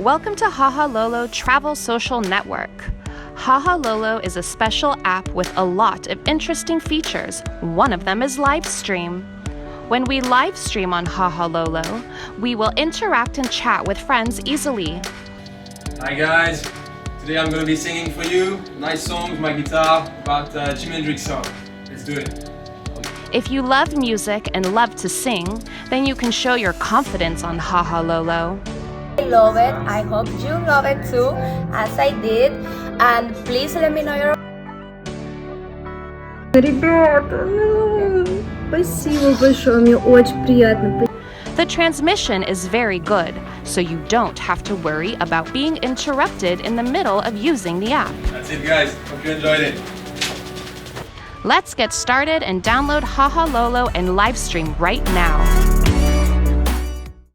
Welcome to Hahalolo Travel Social Network. Hahalolo is a special app with a lot of interesting features. One of them is Livestream. When we live stream on Hahalolo, we will interact and chat with friends easily. Hi guys, today I'm going to be singing for you nice song with my guitar about Jimi Hendrix song. Let's do it. If you love music and love to sing, then you can show your confidence on Hahalolo. I love it. I hope you love it too, as I did. And please let me know your... Ребята, спасибо большое, мне очень приятно. The transmission is very good, so you don't have to worry about being interrupted in the middle of using the app. That's it guys, hope you enjoyed it. Let's get started and download Hahalolo and Livestream right now.